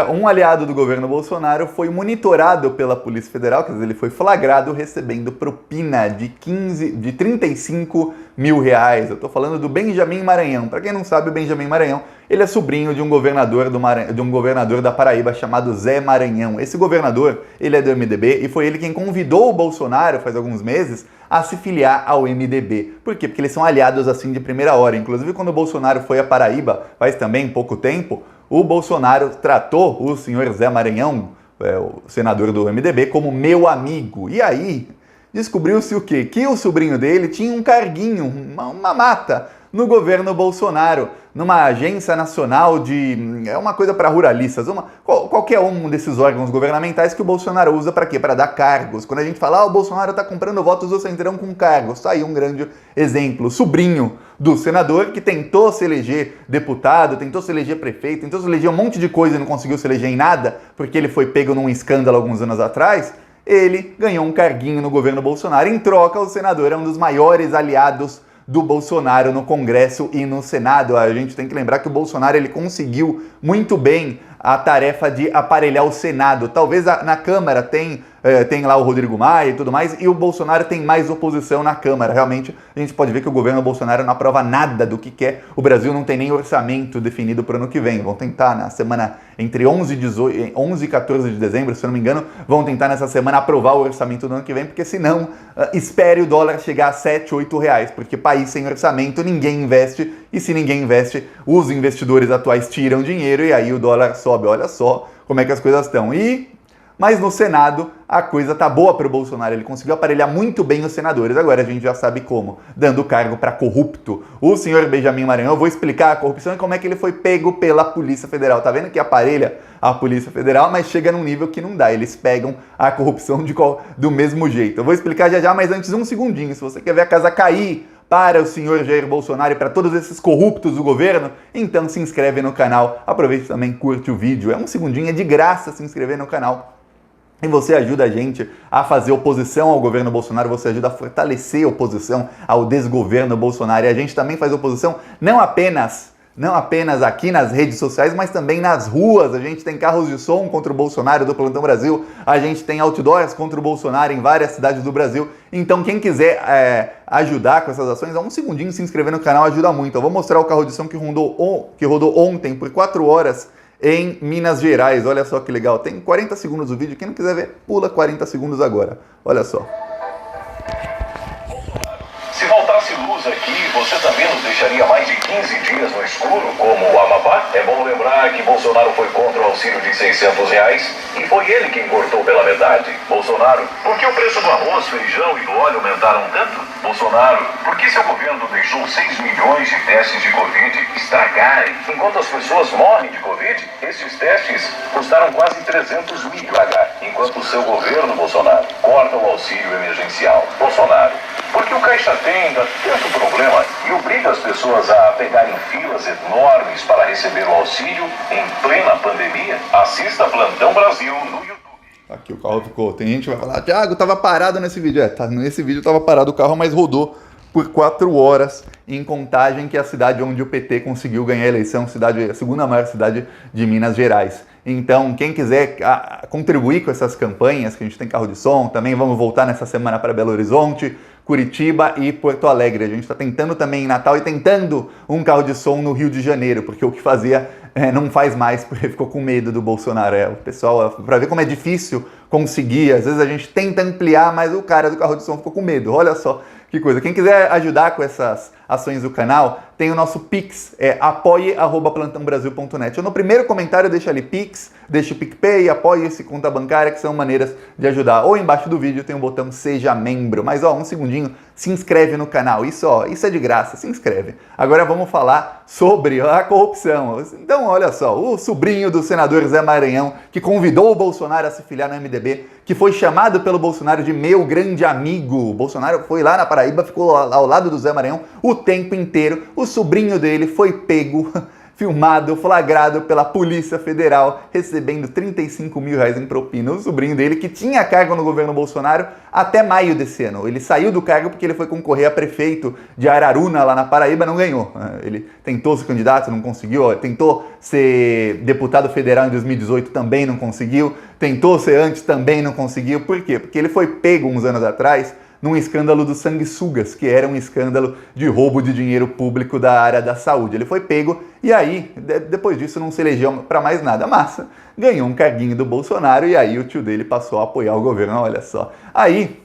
Um aliado do governo Bolsonaro foi monitorado pela Polícia Federal, quer dizer, ele foi flagrado recebendo propina de 35 mil reais. Eu estou falando do Benjamin Maranhão. Para quem não sabe, o Benjamin Maranhão, ele é sobrinho de um governador da Paraíba chamado Zé Maranhão. Esse governador, ele é do MDB e foi ele quem convidou o Bolsonaro, faz alguns meses, a se filiar ao MDB. Por quê? Porque eles são aliados assim de primeira hora. Inclusive, quando o Bolsonaro foi à Paraíba, faz também pouco tempo, o Bolsonaro tratou o senhor Zé Maranhão, o senador do MDB, como meu amigo. E aí, descobriu-se o quê? Que o sobrinho dele tinha um carguinho, uma mata, no governo Bolsonaro, numa agência nacional de... é uma coisa para ruralistas, qualquer um desses órgãos governamentais que o Bolsonaro usa para quê? Para dar cargos. Quando a gente fala, o Bolsonaro está comprando votos do Centrão com cargos, tá aí um grande exemplo. Sobrinho do senador que tentou se eleger deputado, tentou se eleger prefeito, tentou se eleger um monte de coisa e não conseguiu se eleger em nada, porque ele foi pego num escândalo alguns anos atrás, ele ganhou um carguinho no governo Bolsonaro. Em troca, o senador é um dos maiores aliados do Bolsonaro no Congresso e no Senado. A gente tem que lembrar que o Bolsonaro ele conseguiu muito bem a tarefa de aparelhar o Senado. Talvez na Câmara tem lá o Rodrigo Maia e tudo mais, e o Bolsonaro tem mais oposição na Câmara. Realmente, a gente pode ver que o governo Bolsonaro não aprova nada do que quer. O Brasil não tem nem orçamento definido para o ano que vem. Vão tentar, na semana entre 11 e 14 de dezembro, se eu não me engano, vão tentar nessa semana aprovar o orçamento do ano que vem, porque senão, espere o dólar chegar a 7, 8 reais, porque país sem orçamento, ninguém investe, e se ninguém investe, os investidores atuais tiram dinheiro e aí o dólar sobe. Olha só como é que as coisas estão. Mas no Senado a coisa tá boa para o Bolsonaro, ele conseguiu aparelhar muito bem os senadores, agora a gente já sabe como, dando cargo para corrupto. O senhor Benjamin Maranhão, eu vou explicar a corrupção e como é que ele foi pego pela Polícia Federal. Tá vendo que aparelha a Polícia Federal, mas chega num nível que não dá, eles pegam a corrupção do mesmo jeito. Eu vou explicar já, mas antes um segundinho, se você quer ver a casa cair para o senhor Jair Bolsonaro e para todos esses corruptos do governo, então se inscreve no canal, aproveite também, curte o vídeo, é um segundinho, é de graça se inscrever no canal. E você ajuda a gente a fazer oposição ao governo Bolsonaro, você ajuda a fortalecer a oposição ao desgoverno Bolsonaro. E a gente também faz oposição não apenas aqui nas redes sociais, mas também nas ruas. A gente tem carros de som contra o Bolsonaro do Plantão Brasil, a gente tem outdoors contra o Bolsonaro em várias cidades do Brasil. Então quem quiser ajudar com essas ações, um segundinho, se inscrever no canal ajuda muito. Eu vou mostrar o carro de som que rodou ontem por 4 horas em Minas Gerais. Olha só que legal, tem 40 segundos o vídeo, quem não quiser ver, pula 40 segundos agora, olha só. Se faltasse luz aqui, você também nos deixaria mais de 15 dias no escuro, como o Amapá? É bom lembrar que Bolsonaro foi contra o auxílio de R$600 e foi ele quem cortou pela metade. Bolsonaro, por que o preço do arroz, feijão e do óleo aumentaram tanto? Bolsonaro, por que seu governo deixou 6 milhões de testes de Covid estragarem? Enquanto as pessoas morrem de Covid, esses testes custaram quase 300 mil. Enquanto o seu governo, Bolsonaro, corta o auxílio emergencial. Bolsonaro, por que o Caixa Tem ainda tanto problema e obriga as pessoas a pegarem filas enormes para receber o auxílio em plena pandemia? Assista Plantão Brasil no YouTube. Aqui o carro ficou, tem gente que vai falar, Thiago, tava parado nesse vídeo. Nesse vídeo tava parado o carro, mas rodou por 4 horas em Contagem, que é a cidade onde o PT conseguiu ganhar a eleição, a segunda maior cidade de Minas Gerais. Então, quem quiser contribuir com essas campanhas, que a gente tem carro de som, também vamos voltar nessa semana para Belo Horizonte, Curitiba e Porto Alegre. A gente está tentando também em Natal e tentando um carro de som no Rio de Janeiro, porque o que fazia não faz mais, porque ficou com medo do Bolsonaro. O pessoal, para ver como é difícil conseguir, às vezes a gente tenta ampliar, mas o cara do carro de som ficou com medo. Olha só que coisa. Quem quiser ajudar com essas ações do canal, tem o nosso Pix, apoie@plantãobrasil.net. Eu no primeiro comentário deixo ali Pix, deixo o PicPay, apoie-se, conta bancária, que são maneiras de ajudar. Ou embaixo do vídeo tem o botão Seja Membro. Mas um segundinho, se inscreve no canal. Isso é de graça, se inscreve. Agora vamos falar sobre a corrupção. Então, olha só, o sobrinho do senador Zé Maranhão, que convidou o Bolsonaro a se filiar no MDB, que foi chamado pelo Bolsonaro de meu grande amigo. O Bolsonaro foi lá na Paraíba, ficou ao lado do Zé Maranhão o tempo inteiro. O sobrinho dele foi pego filmado, flagrado pela Polícia Federal, recebendo 35 mil reais em propina. O sobrinho dele, que tinha cargo no governo Bolsonaro até maio desse ano. Ele saiu do cargo porque ele foi concorrer a prefeito de Araruna, lá na Paraíba, não ganhou. Ele tentou ser candidato, não conseguiu. Tentou ser deputado federal em 2018, também não conseguiu. Tentou ser antes, também não conseguiu. Por quê? Porque ele foi pego uns anos atrás num escândalo dos sanguessugas, que era um escândalo de roubo de dinheiro público da área da saúde. Ele foi pego e aí, depois disso, não se elegeu para mais nada. Massa, ganhou um carguinho do Bolsonaro e aí o tio dele passou a apoiar o governo, olha só. Aí,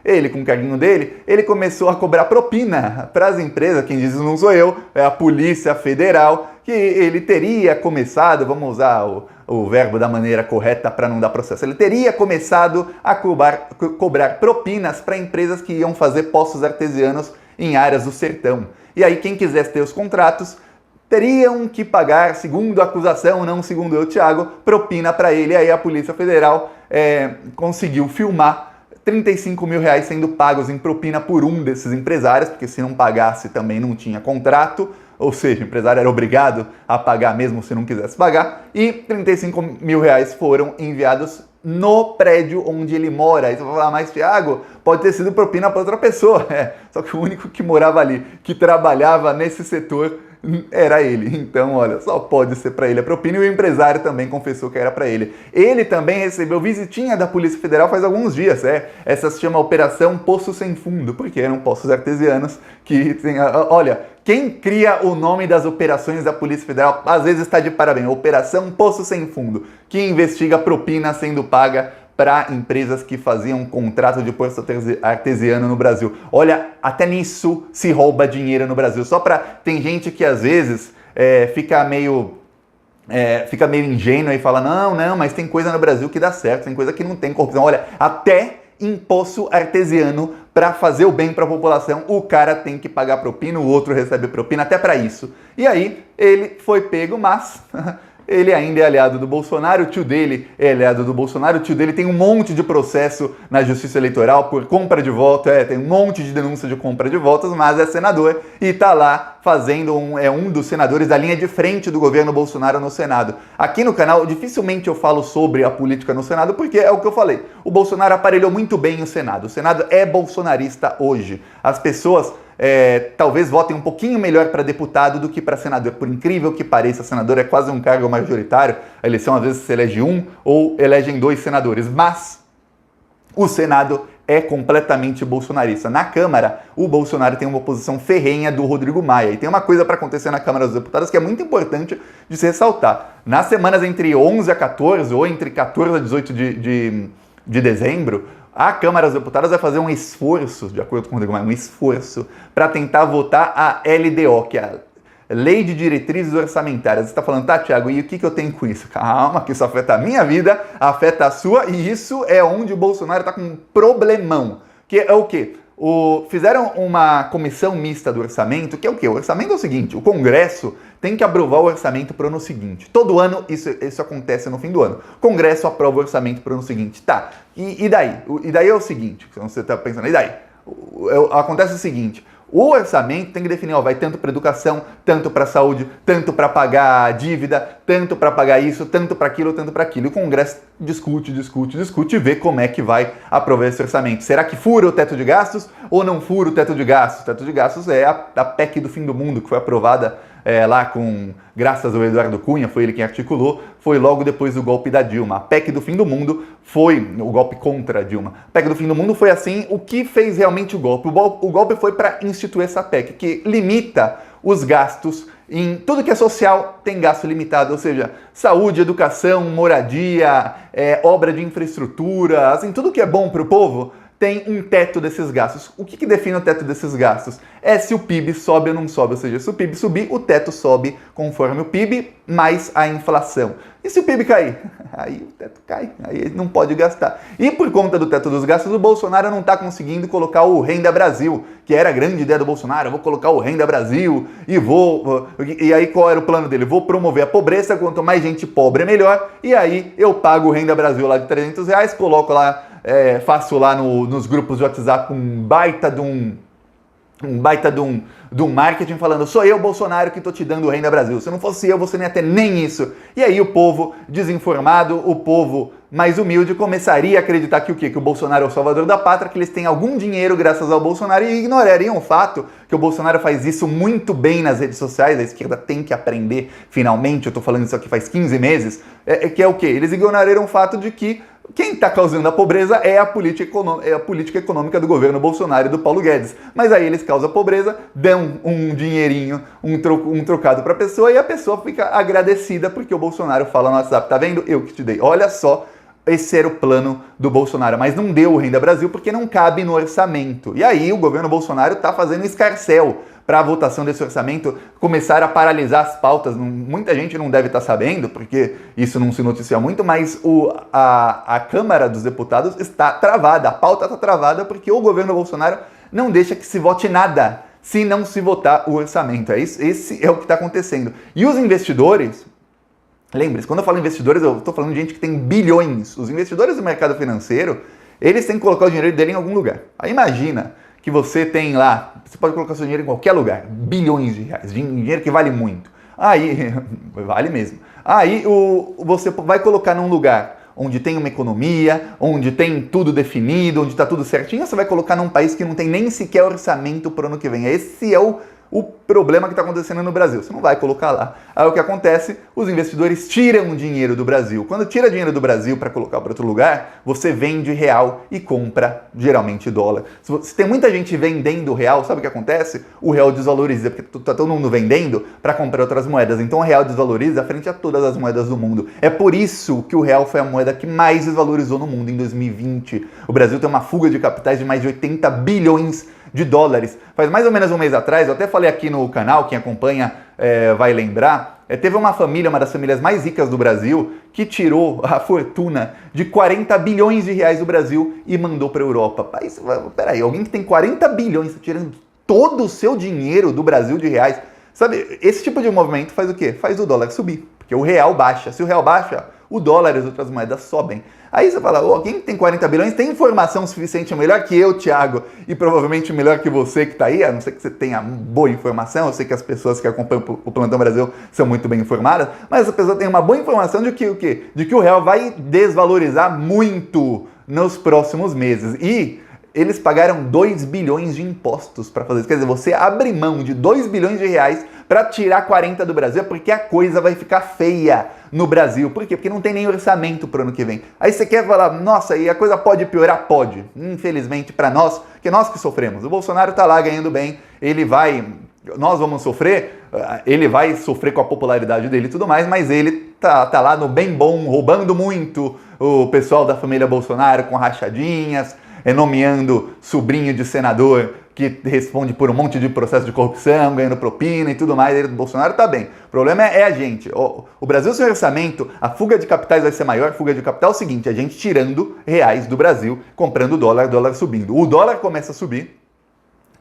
ele com o carguinho dele, ele começou a cobrar propina para as empresas, quem diz isso não sou eu, é a Polícia Federal, que ele teria começado, vamos usar o verbo da maneira correta para não dar processo, ele teria começado a cobrar propinas para empresas que iam fazer poços artesianos em áreas do sertão. E aí quem quisesse ter os contratos teriam que pagar, segundo a acusação, não segundo eu, Thiago, propina para ele. E aí a Polícia Federal conseguiu filmar 35 mil reais sendo pagos em propina por um desses empresários, porque se não pagasse também não tinha contrato, ou seja, o empresário era obrigado a pagar mesmo se não quisesse pagar, e 35 mil reais foram enviados no prédio onde ele mora. Aí você vai falar, mas Thiago, pode ter sido propina para outra pessoa. Só que o único que morava ali, que trabalhava nesse setor, era ele. Então, olha, só pode ser para ele a propina, e o empresário também confessou que era para ele. Ele também recebeu visitinha da Polícia Federal faz alguns dias, Essa se chama Operação Poço Sem Fundo, porque eram poços artesianos que tem... Olha, quem cria o nome das operações da Polícia Federal, às vezes está de parabéns. Operação Poço Sem Fundo, que investiga propina sendo paga para empresas que faziam contrato de poço artesiano no Brasil. Olha, até nisso se rouba dinheiro no Brasil. Tem gente que às vezes fica meio ingênua e fala, não, mas tem coisa no Brasil que dá certo, tem coisa que não tem corrupção. Olha, até em poço artesiano, para fazer o bem para a população, o cara tem que pagar propina, o outro recebe propina, até para isso. E aí, ele foi pego, mas... ele ainda é aliado do Bolsonaro, o tio dele é aliado do Bolsonaro, o tio dele tem um monte de processo na Justiça Eleitoral por compra de voto, tem um monte de denúncia de compra de votos, mas é senador e tá lá fazendo um dos senadores da linha de frente do governo Bolsonaro no Senado. Aqui no canal, dificilmente eu falo sobre a política no Senado, porque é o que eu falei, o Bolsonaro aparelhou muito bem o Senado é bolsonarista hoje. As pessoas... talvez votem um pouquinho melhor para deputado do que para senador. Por incrível que pareça, senador é quase um cargo majoritário. A eleição às vezes se elege um ou elegem 2 senadores, mas o Senado é completamente bolsonarista. Na Câmara, o Bolsonaro tem uma oposição ferrenha do Rodrigo Maia. E tem uma coisa para acontecer na Câmara dos Deputados que é muito importante de se ressaltar. Nas semanas entre 11 a 14 ou entre 14 a 18 de dezembro, a Câmara dos Deputados vai fazer um esforço, de acordo com o Rodrigo Maia, um esforço para tentar votar a LDO, que é a Lei de Diretrizes Orçamentárias. Você está falando, tá, Thiago, e o que eu tenho com isso? Calma, que isso afeta a minha vida, afeta a sua, e isso é onde o Bolsonaro está com um problemão. Que é o quê? Fizeram uma comissão mista do orçamento, que é o quê? O orçamento é o seguinte, o Congresso tem que aprovar o orçamento para o ano seguinte. Todo ano isso acontece no fim do ano. O Congresso aprova o orçamento para o ano seguinte. Tá, e daí? E daí é o seguinte, você está pensando, e daí? Acontece o seguinte, o orçamento tem que definir, vai tanto para educação, tanto para saúde, tanto para pagar dívida, tanto para pagar isso, tanto para aquilo, tanto para aquilo. E o Congresso discute e vê como é que vai aprovar esse orçamento. Será que fura o teto de gastos ou não fura o teto de gastos? O teto de gastos é a PEC do fim do mundo, que foi aprovada lá graças ao Eduardo Cunha, foi ele quem articulou, foi logo depois do golpe da Dilma. A PEC do fim do mundo foi o golpe contra a Dilma. A PEC do fim do mundo foi assim, o que fez realmente o golpe? O golpe foi para instituir essa PEC, que limita os gastos em tudo que é social, tem gasto limitado, ou seja, saúde, educação, moradia, obra de infraestrutura, assim, tudo que é bom para o povo, tem um teto desses gastos. O que define o teto desses gastos? É se o PIB sobe ou não sobe, ou seja, se o PIB subir, o teto sobe conforme o PIB mais a inflação. E se o PIB cair? Aí o teto cai, aí ele não pode gastar. E por conta do teto dos gastos, o Bolsonaro não está conseguindo colocar o Renda Brasil, que era a grande ideia do Bolsonaro, eu vou colocar o Renda Brasil e aí qual era o plano dele? Vou promover a pobreza, quanto mais gente pobre melhor, e aí eu pago o Renda Brasil lá de R$300, coloco lá, faço lá nos grupos de WhatsApp um baita de um um baita de um marketing falando: sou eu, Bolsonaro, que tô te dando renda Brasil. Se não fosse eu, você não ia ter nem isso. E aí o povo desinformado, o povo mais humilde, começaria a acreditar que o quê? Que o Bolsonaro é o salvador da pátria, que eles têm algum dinheiro graças ao Bolsonaro, e ignorariam o fato que o Bolsonaro faz isso muito bem nas redes sociais. A esquerda tem que aprender, finalmente, eu tô falando isso aqui faz 15 meses, que é o quê? Eles ignorariam o fato de que quem está causando a pobreza é a política econômica do governo Bolsonaro e do Paulo Guedes. Mas aí eles causam a pobreza, dão um dinheirinho, um trocado para a pessoa, e a pessoa fica agradecida porque o Bolsonaro fala no WhatsApp: tá vendo? Eu que te dei. Olha só, esse era o plano do Bolsonaro, mas não deu o Renda Brasil porque não cabe no orçamento. E aí o governo Bolsonaro está fazendo escarcéu para a votação desse orçamento, começar a paralisar as pautas. Muita gente não deve estar sabendo, porque isso não se noticia muito, mas a Câmara dos Deputados está travada, a pauta está travada porque o governo Bolsonaro não deixa que se vote nada se não se votar o orçamento. Esse é o que está acontecendo. E os investidores, lembre-se, quando eu falo investidores, eu estou falando de gente que tem bilhões. Os investidores do mercado financeiro, eles têm que colocar o dinheiro dele em algum lugar. Aí imagina que você tem lá, você pode colocar seu dinheiro em qualquer lugar, bilhões de reais, dinheiro que vale muito. Aí, vale mesmo. Aí você vai colocar num lugar onde tem uma economia, onde tem tudo definido, onde está tudo certinho, você vai colocar num país que não tem nem sequer orçamento para o ano que vem. Esse é o problema que está acontecendo no Brasil. Você não vai colocar lá. Aí o que acontece? Os investidores tiram dinheiro do Brasil. Quando tira dinheiro do Brasil para colocar para outro lugar, você vende real e compra, geralmente, dólar. Se tem muita gente vendendo real, sabe o que acontece? O real desvaloriza, porque está todo mundo vendendo para comprar outras moedas. Então o real desvaloriza frente a todas as moedas do mundo. É por isso que o real foi a moeda que mais desvalorizou no mundo em 2020. O Brasil tem uma fuga de capitais de mais de 80 bilhões de dólares. Faz mais ou menos um mês atrás, eu até falei aqui no canal, quem acompanha vai lembrar, teve uma família, uma das famílias mais ricas do Brasil, que tirou a fortuna de 40 bilhões de reais do Brasil e mandou para a Europa. Peraí, alguém que tem 40 bilhões, tá tirando todo o seu dinheiro do Brasil de reais. Sabe, esse tipo de movimento faz o quê? Faz o dólar subir, porque o real baixa. Se o real baixa, o dólar e as outras moedas sobem. Aí você fala: quem tem 40 bilhões tem informação suficiente, melhor que eu, Thiago, e provavelmente melhor que você que está aí, a não ser que você tenha boa informação. Eu sei que as pessoas que acompanham o Plantão Brasil são muito bem informadas, mas essa pessoa tem uma boa informação de que o quê? De que o real vai desvalorizar muito nos próximos meses. E eles pagaram 2 bilhões de impostos para fazer isso. Quer dizer, você abre mão de 2 bilhões de reais para tirar 40 do Brasil, porque a coisa vai ficar feia no Brasil. Por quê? Porque não tem nem orçamento para o ano que vem. Aí você quer falar: nossa, e a coisa pode piorar? Pode. Infelizmente para nós, que nós que sofremos. O Bolsonaro está lá ganhando bem, nós vamos sofrer, ele vai sofrer com a popularidade dele e tudo mais, mas ele tá lá no bem bom, roubando muito o pessoal da família Bolsonaro com rachadinhas, nomeando sobrinho de senador que responde por um monte de processo de corrupção, ganhando propina e tudo mais. Ele, Bolsonaro, tá bem. O problema é a gente. O Brasil sem orçamento, a fuga de capitais vai ser maior. A fuga de capital é o seguinte: a gente tirando reais do Brasil, comprando dólar, dólar subindo. O dólar começa a subir.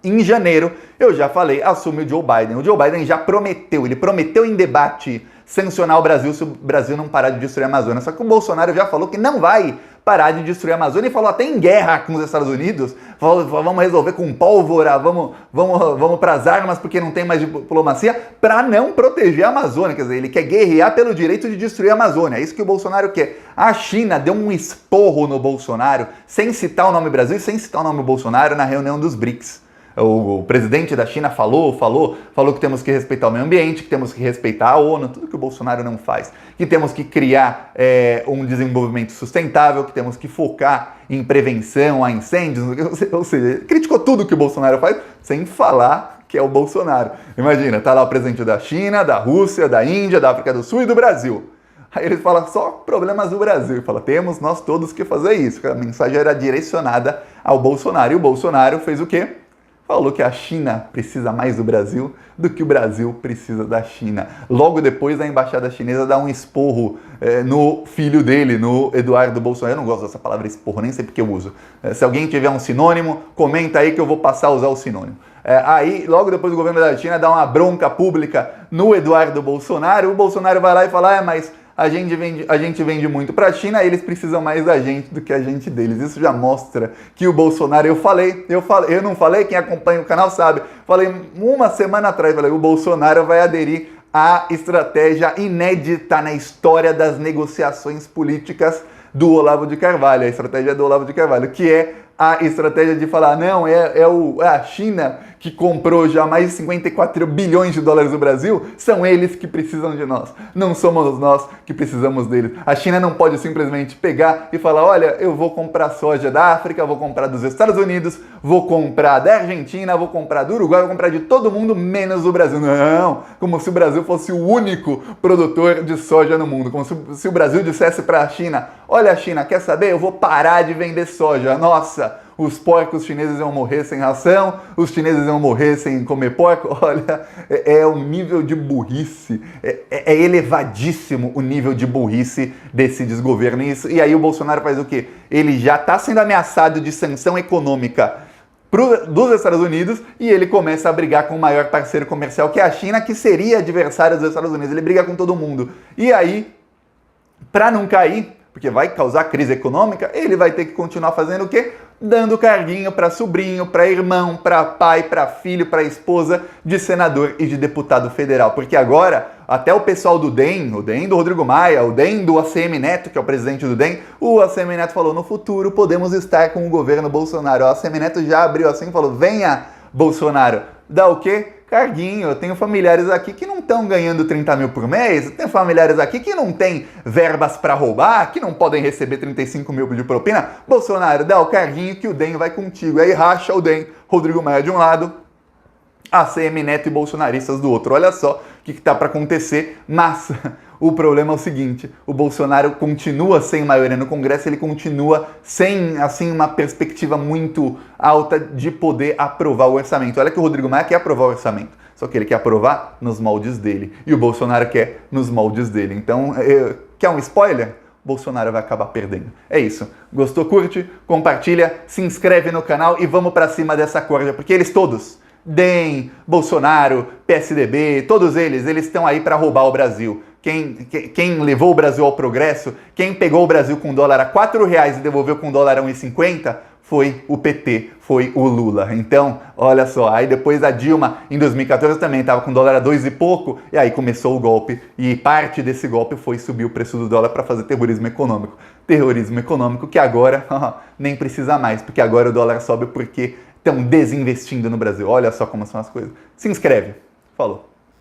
Em janeiro, eu já falei, assume o Joe Biden. O Joe Biden já prometeu, ele prometeu em debate sancionar o Brasil se o Brasil não parar de destruir a Amazônia. Só que o Bolsonaro já falou que não vai parar de destruir a Amazônia e falou até em guerra com os Estados Unidos. Falou: vamos resolver com pólvora, vamos para as armas porque não tem mais diplomacia, para não proteger a Amazônia. Quer dizer, ele quer guerrear pelo direito de destruir a Amazônia. É isso que o Bolsonaro quer. A China deu um esporro no Bolsonaro, sem citar o nome Brasil e sem citar o nome Bolsonaro, na reunião dos BRICS. O presidente da China falou que temos que respeitar o meio ambiente, que temos que respeitar a ONU, tudo que o Bolsonaro não faz, que temos que criar um desenvolvimento sustentável, que temos que focar em prevenção a incêndios, ou seja, criticou tudo que o Bolsonaro faz, sem falar que é o Bolsonaro. Imagina, tá lá o presidente da China, da Rússia, da Índia, da África do Sul e do Brasil. Aí ele fala só problemas do Brasil. Ele fala: temos nós todos que fazer isso. A mensagem era direcionada ao Bolsonaro. E o Bolsonaro fez o quê? Falou que a China precisa mais do Brasil do que o Brasil precisa da China. Logo depois, a embaixada chinesa dá um esporro no filho dele, no Eduardo Bolsonaro. Eu não gosto dessa palavra esporro, nem sei porque eu uso. Se alguém tiver um sinônimo, comenta aí que eu vou passar a usar o sinônimo. Aí, logo depois, o governo da China dá uma bronca pública no Eduardo Bolsonaro. O Bolsonaro vai lá e fala: mas a gente vende muito para a China, eles precisam mais da gente do que a gente deles. Isso já mostra que o Bolsonaro, eu não falei, quem acompanha o canal sabe, falei uma semana atrás, o Bolsonaro vai aderir à estratégia inédita na história das negociações políticas do Olavo de Carvalho, a estratégia do Olavo de Carvalho, que é a estratégia de falar, não, é a China que comprou já mais de 54 bilhões de dólares do Brasil, são eles que precisam de nós, não somos nós que precisamos deles. A China não pode simplesmente pegar e falar, olha, eu vou comprar soja da África, vou comprar dos Estados Unidos, vou comprar da Argentina, vou comprar do Uruguai, vou comprar de todo mundo, menos do Brasil. Não, como se o Brasil fosse o único produtor de soja no mundo, como se o Brasil dissesse para a China, olha China, quer saber? Eu vou parar de vender soja, nossa, os porcos chineses iam morrer sem ração, os chineses iam morrer sem comer porco. Olha, é um nível de burrice, é elevadíssimo o nível de burrice desse desgoverno. E aí o Bolsonaro faz o quê? Ele já está sendo ameaçado de sanção econômica dos Estados Unidos e ele começa a brigar com o maior parceiro comercial, que é a China, que seria adversário dos Estados Unidos. Ele briga com todo mundo. E aí, para não cair, porque vai causar crise econômica, ele vai ter que continuar fazendo o quê? Dando carguinho para sobrinho, para irmão, para pai, para filho, para esposa de senador e de deputado federal. Porque agora, até o pessoal do DEM, o DEM do Rodrigo Maia, o DEM do ACM Neto, que é o presidente do DEM, o ACM Neto falou, no futuro podemos estar com o governo Bolsonaro. O ACM Neto já abriu assim e falou, venha Bolsonaro, dá o quê? Carguinho. Eu tenho familiares aqui que não estão ganhando 30 mil por mês, eu tenho familiares aqui que não têm verbas para roubar, que não podem receber 35 mil de propina. Bolsonaro, dá o carguinho que o DEM vai contigo. Aí racha o DEM, Rodrigo Maia de um lado, ACM Neto e bolsonaristas do outro. Olha só o que está para acontecer, mas o problema é o seguinte, o Bolsonaro continua sem maioria no Congresso, ele continua sem, assim, uma perspectiva muito alta de poder aprovar o orçamento. Olha que o Rodrigo Maia quer aprovar o orçamento, só que ele quer aprovar nos moldes dele, e o Bolsonaro quer nos moldes dele. Então, quer um spoiler? Bolsonaro vai acabar perdendo. É isso. Gostou? Curte, compartilha, se inscreve no canal e vamos pra cima dessa corda, porque eles todos, DEM, Bolsonaro, PSDB, todos eles estão aí para roubar o Brasil. Quem levou o Brasil ao progresso, quem pegou o Brasil com dólar a R$4 e devolveu com dólar a 1,50, foi o PT, foi o Lula. Então, olha só, aí depois a Dilma, em 2014, também estava com dólar a 2 e pouco, e aí começou o golpe, e parte desse golpe foi subir o preço do dólar para fazer terrorismo econômico. Terrorismo econômico que agora nem precisa mais, porque agora o dólar sobe porque estão desinvestindo no Brasil. Olha só como são as coisas. Se inscreve. Falou.